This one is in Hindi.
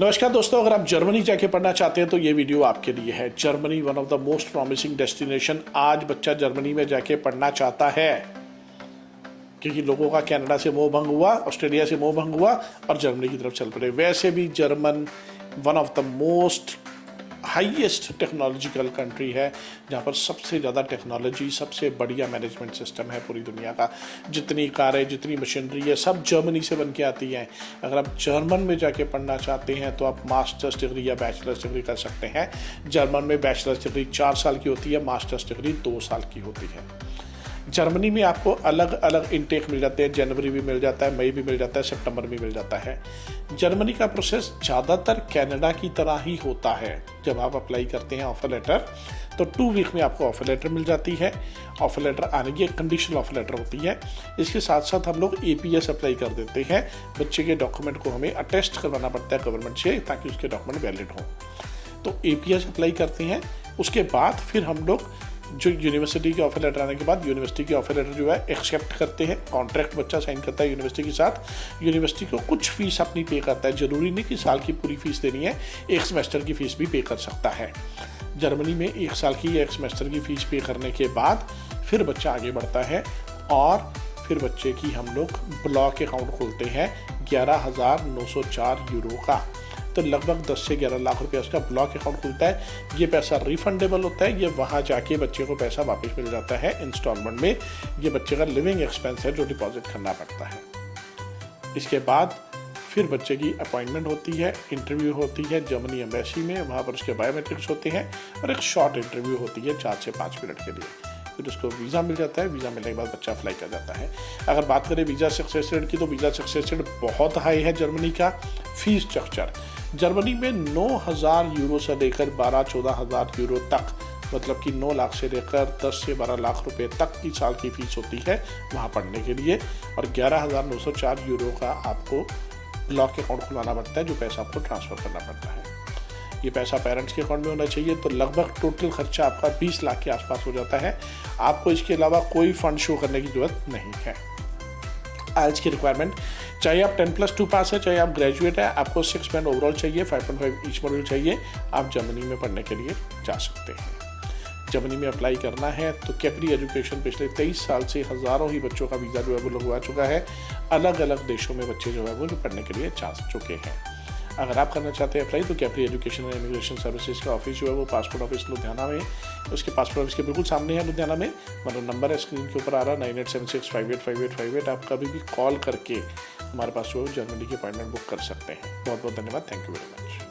नमस्कार दोस्तों, अगर आप जर्मनी जाके पढ़ना चाहते हैं तो ये वीडियो आपके लिए है। Germany one of the most promising destination. आज बच्चा जर्मनी में जाके पढ़ना चाहता है क्योंकि लोगों का कनाडा से मोह भंग हुआ, ऑस्ट्रेलिया से मोह भंग हुआ और जर्मनी की तरफ चल पड़े। वैसे भी German one of the most highest technological country है, जहाँ पर सबसे ज़्यादा टेक्नोलॉजी, सबसे बढ़िया मैनेजमेंट सिस्टम है पूरी दुनिया का। जितनी कारें, जितनी मशीनरी है, सब जर्मनी से बन के आती हैं। अगर आप जर्मन में जाके पढ़ना चाहते हैं तो आप मास्टर्स डिग्री या बैचलर्स डिग्री कर सकते हैं। जर्मन में बैचलर्स डिग्री 4 साल की होती है, मास्टर्स डिग्री 2 साल की होती है। जर्मनी में आपको अलग अलग इनटेक मिल जाते हैं। जनवरी भी मिल जाता है, मई भी मिल जाता है, सितंबर भी मिल जाता है। जर्मनी का प्रोसेस ज़्यादातर कनाडा की तरह ही होता है। जब आप अप्लाई करते हैं ऑफर लेटर तो 2 वीक में आपको ऑफर लेटर मिल जाती है। ऑफर लेटर आने की एक कंडीशनल ऑफर लेटर होती है। इसके साथ साथ हम लोग APS अप्लाई कर देते हैं। बच्चे के डॉक्यूमेंट को हमें अटेस्ट करवाना पड़ता है गवर्नमेंट से, ताकि उसके डॉक्यूमेंट वैलिड हों। तो APS अप्लाई करते हैं। उसके बाद फिर हम लोग जो यूनिवर्सिटी के ऑफर लेटर आने के बाद यूनिवर्सिटी की ऑफर लेटर जो है एक्सेप्ट करते हैं। कॉन्ट्रैक्ट बच्चा साइन करता है यूनिवर्सिटी के साथ। यूनिवर्सिटी को कुछ फीस अपनी पे करता है। ज़रूरी नहीं कि साल की पूरी फीस देनी है, एक सेमेस्टर की फ़ीस भी पे कर सकता है। जर्मनी में 1 साल की या 1 सेमेस्टर की फ़ीस पे करने के बाद फिर बच्चा आगे बढ़ता है और फिर बच्चे की हम लोग ब्लॉक अकाउंट खोलते हैं 11,904 यूरो का। तो लगभग 10 से 11 लाख रुपये उसका ब्लॉक अकाउंट खुलता है। ये पैसा रिफंडेबल होता है। ये वहाँ जाके बच्चे को पैसा वापस मिल जाता है इंस्टॉलमेंट में। ये बच्चे का लिविंग एक्सपेंस है जो डिपॉजिट करना पड़ता है। इसके बाद फिर बच्चे की अपॉइंटमेंट होती है, इंटरव्यू होती है जर्मनी एम्बेसी में। वहाँ पर उसके बायोमेट्रिक्स होते हैं और एक शॉर्ट इंटरव्यू होती है 4 से 5 मिनट के लिए। फिर उसको वीज़ा मिल जाता है। वीज़ा मिलने के बाद बच्चा अप्लाई कर जाता है। अगर बात करें वीज़ा सक्सेस रेट की तो वीज़ा सक्सेस रेट बहुत हाई है जर्मनी का। फीस स्ट्रक्चर जर्मनी में 9,000 यूरो से लेकर 12-14 हज़ार यूरो तक, मतलब कि 9 लाख से लेकर 10 से 12 लाख रुपए तक की साल की फ़ीस होती है वहाँ पढ़ने के लिए। और 11,904 यूरो का आपको ब्लॉक अकाउंट खुलाना पड़ता है, जो पैसा आपको ट्रांसफ़र करना पड़ता है। ये पैसा पेरेंट्स के अकाउंट में होना चाहिए। तो लगभग टोटल खर्चा आपका 20 लाख के आसपास हो जाता है। आपको इसके अलावा कोई फंड शो करने की ज़रूरत नहीं है। आइल्स की रिक्वायरमेंट, चाहे आप 10+2 पास है, चाहे आप ग्रेजुएट है, आपको 6 बैंड ओवरऑल चाहिए, 5.5 ईच मॉड्यूल चाहिए, आप जर्मनी में पढ़ने के लिए जा सकते हैं। जर्मनी में अप्लाई करना है तो कैप्री एजुकेशन पिछले 23 साल से हज़ारों ही बच्चों का वीज़ा जो है वो लगवा चुका है। अलग अलग देशों में बच्चे जो है वो पढ़ने के लिए जा चुके हैं। अगर आप करना चाहते हैं अप्लाई तो Capri education and immigration services का ऑफिस जो है वो पासपोर्ट ऑफिस लुधियाना में, उसके पासपोर्ट ऑफिस के बिल्कुल सामने है लुधियाना में। मतलब नंबर है स्क्रीन के ऊपर आ रहा, 9876585858। आप कभी भी कॉल करके हमारे पास जो है जर्मनी की अपॉइंटमेंट बुक कर सकते हैं। बहुत बहुत धन्यवाद। Thank you very much.